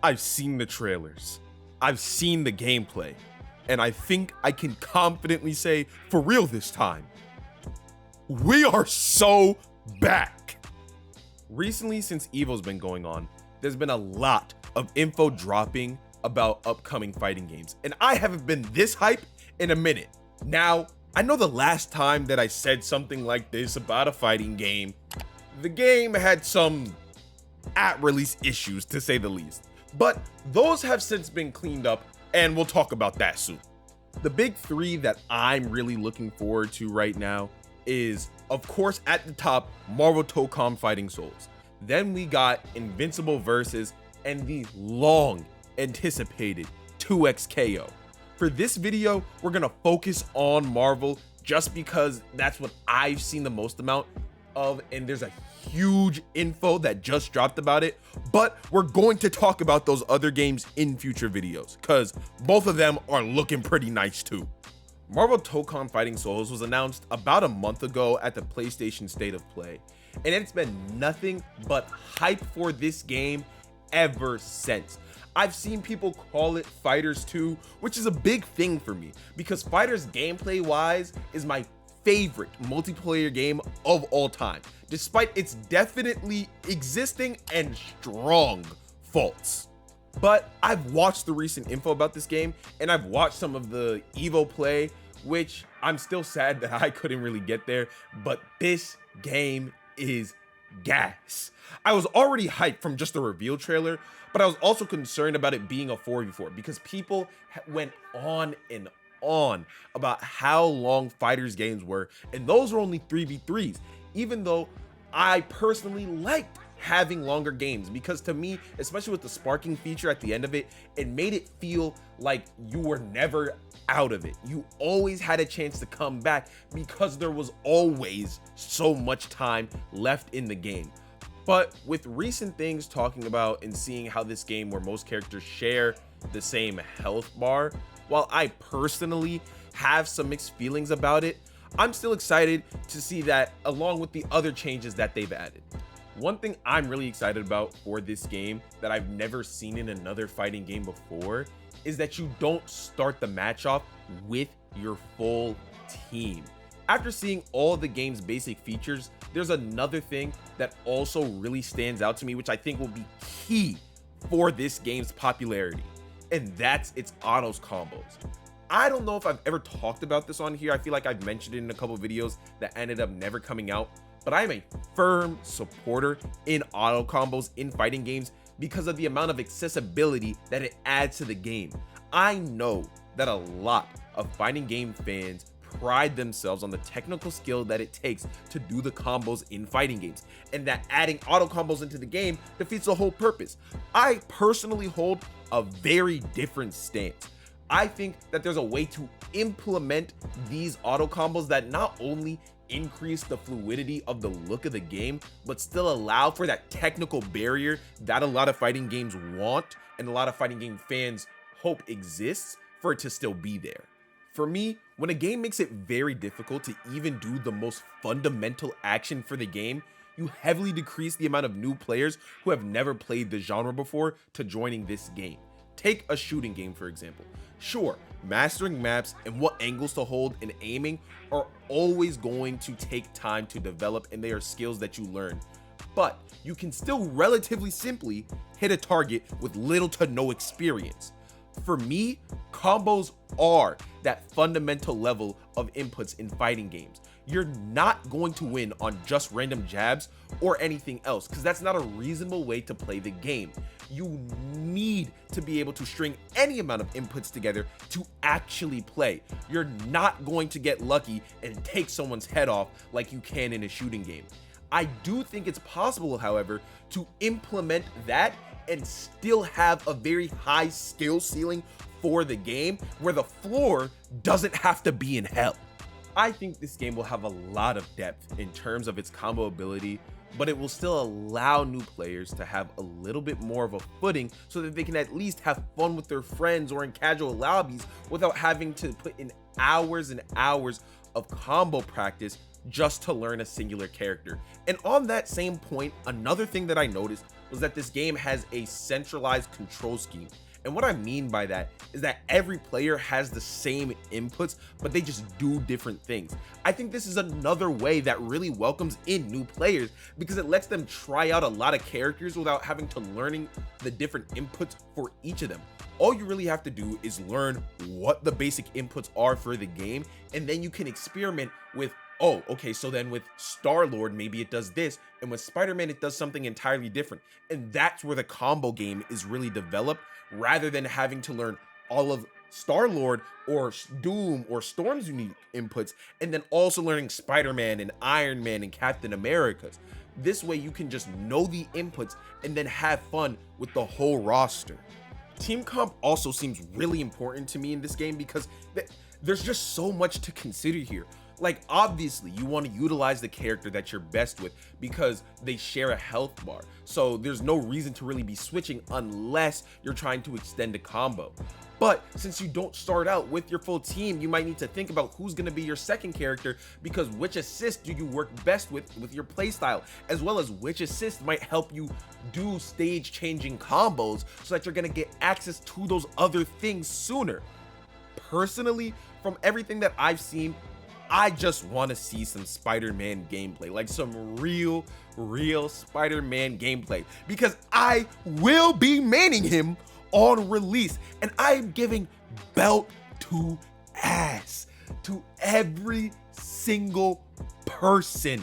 I've seen the trailers, I've seen the gameplay, and I think I can confidently say, for real this time, we are so back. Recently, since EVO's been going on, there's been a lot of info dropping about upcoming fighting games, and I haven't been this hype in a minute. Now, I know the last time that I said something like this about a fighting game, the game had some at-release issues, to say the least, but those have since been cleaned up, and we'll talk about that soon. The big three that I'm really looking forward to right now is, of course, at the top, Marvel Tokon Fighting Souls. Then we got Invincible Versus and the long anticipated 2XKO. For this video, we're gonna focus on Marvel just because that's what I've seen the most amount of, and there's a huge info that just dropped about it, but we're going to talk about those other games in future videos because both of them are looking pretty nice too. Marvel Tokon Fighting Souls was announced about a month ago at the PlayStation State of Play, and it's been nothing but hype for this game ever since. I've seen people call it Fighters 2, which is a big thing for me because Fighters gameplay wise is my favorite multiplayer game of all time, despite its definitely existing and strong faults. But I've watched the recent info about this game, and I've watched some of the Evo play, which I'm still sad that I couldn't really get there, but this game is gas. I was already hyped from just the reveal trailer, but I was also concerned about it being a 4v4 because people went on and on about how long fighters games were, and those were only 3v3s, even though I personally liked having longer games because to me, especially with the sparking feature at the end of it, it made it feel like you were never out of it. You always had a chance to come back because there was always so much time left in the game. But with recent things talking about and seeing how this game where most characters share the same health bar, while I personally have some mixed feelings about it, I'm still excited to see that along with the other changes that they've added. One thing I'm really excited about for this game that I've never seen in another fighting game before is that you don't start the match off with your full team. After seeing all the game's basic features, there's another thing that also really stands out to me, which I think will be key for this game's popularity, and that's its autos combos. I don't know if I've ever talked about this on here. I feel like I've mentioned it in a couple videos that ended up never coming out, but I am a firm supporter in auto combos in fighting games because of the amount of accessibility that it adds to the game. I know that a lot of fighting game fans pride themselves on the technical skill that it takes to do the combos in fighting games, and that adding auto combos into the game defeats the whole purpose. I personally hold a very different stance. I think that there's a way to implement these auto combos that not only increase the fluidity of the look of the game, but still allow for that technical barrier that a lot of fighting games want and a lot of fighting game fans hope exists for it to still be there. For me, when a game makes it very difficult to even do the most fundamental action for the game, you heavily decrease the amount of new players who have never played the genre before to joining this game. Take a shooting game, for example. Sure, mastering maps and what angles to hold and aiming are always going to take time to develop, and they are skills that you learn. But you can still relatively simply hit a target with little to no experience. For me, combos are that fundamental level of inputs in fighting games. You're not going to win on just random jabs or anything else because that's not a reasonable way to play the game. You need to be able to string any amount of inputs together to actually play. You're not going to get lucky and take someone's head off like you can in a shooting game. I do think it's possible, however, to implement that and still have a very high skill ceiling for the game where the floor doesn't have to be in hell. I think this game will have a lot of depth in terms of its combo ability, but it will still allow new players to have a little bit more of a footing so that they can at least have fun with their friends or in casual lobbies without having to put in hours and hours of combo practice just to learn a singular character. And on that same point, another thing that I noticed was that this game has a centralized control scheme. And what I mean by that is that every player has the same inputs, but they just do different things. I think this is another way that really welcomes in new players because it lets them try out a lot of characters without having to learning the different inputs for each of them. All you really have to do is learn what the basic inputs are for the game, and then you can experiment with, oh, okay, so then with Star-Lord, maybe it does this, and with Spider-Man, it does something entirely different. And that's where the combo game is really developed, rather than having to learn all of Star-Lord or Doom or Storm's unique inputs, and then also learning Spider-Man and Iron Man and Captain America's. This way you can just know the inputs and then have fun with the whole roster. Team comp also seems really important to me in this game because there's just so much to consider here. Like, obviously you want to utilize the character that you're best with because they share a health bar, so there's no reason to really be switching unless you're trying to extend a combo. But since you don't start out with your full team, you might need to think about who's going to be your second character, because which assist do you work best with your playstyle, as well as which assist might help you do stage changing combos so that you're going to get access to those other things sooner. Personally, from everything that I've seen, I just want to see some Spider-Man gameplay, like some real Spider-Man gameplay, because I will be maining him on release, and I am giving belt to ass to every single person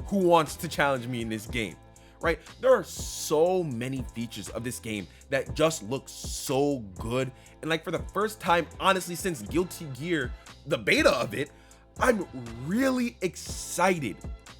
who wants to challenge me in this game, right? There are so many features of this game that just look so good, and like for the first time, honestly, since Guilty Gear, the beta of it, I'm really excited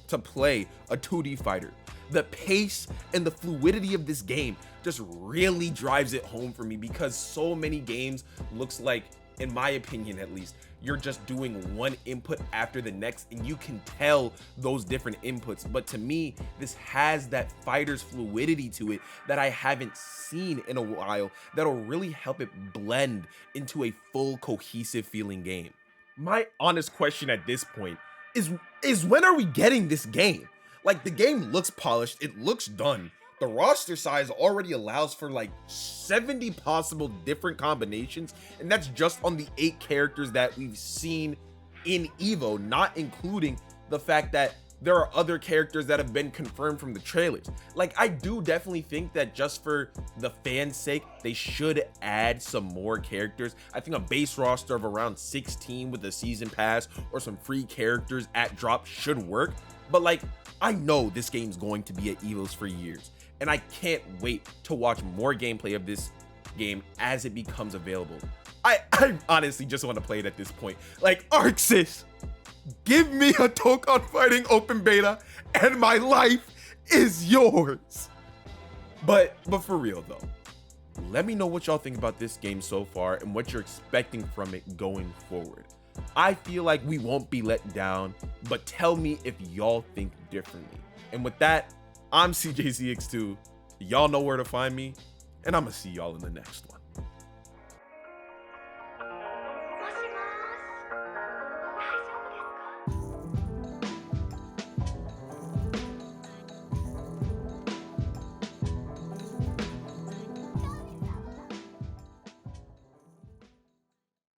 to play a 2D fighter. The pace and the fluidity of this game just really drives it home for me, because so many games looks like, in my opinion at least, you're just doing one input after the next and you can tell those different inputs. But to me, this has that fighter's fluidity to it that I haven't seen in a while, that'll really help it blend into a full cohesive feeling game. My honest question at this point is when are we getting this game? Like, the game looks polished, it looks done. The roster size already allows for like 70 possible different combinations, and that's just on the 8 characters that we've seen in EVO, not including the fact that there are other characters that have been confirmed from the trailers. Like, I do definitely think that just for the fans' sake, they should add some more characters. I think a base roster of around 16 with a season pass or some free characters at drop should work. But like, I know this game's going to be at EVOs for years, and I can't wait to watch more gameplay of this game as it becomes available. I honestly just want to play it at this point. Like, Arxis, give me a Tokon Fighting open beta and my life is yours. But for real though, let me know what y'all think about this game so far and what you're expecting from it going forward. I feel like we won't be let down, but tell me if y'all think differently. And with that, I'm CJZX2. Y'all know where to find me, and I'm gonna see y'all in the next one.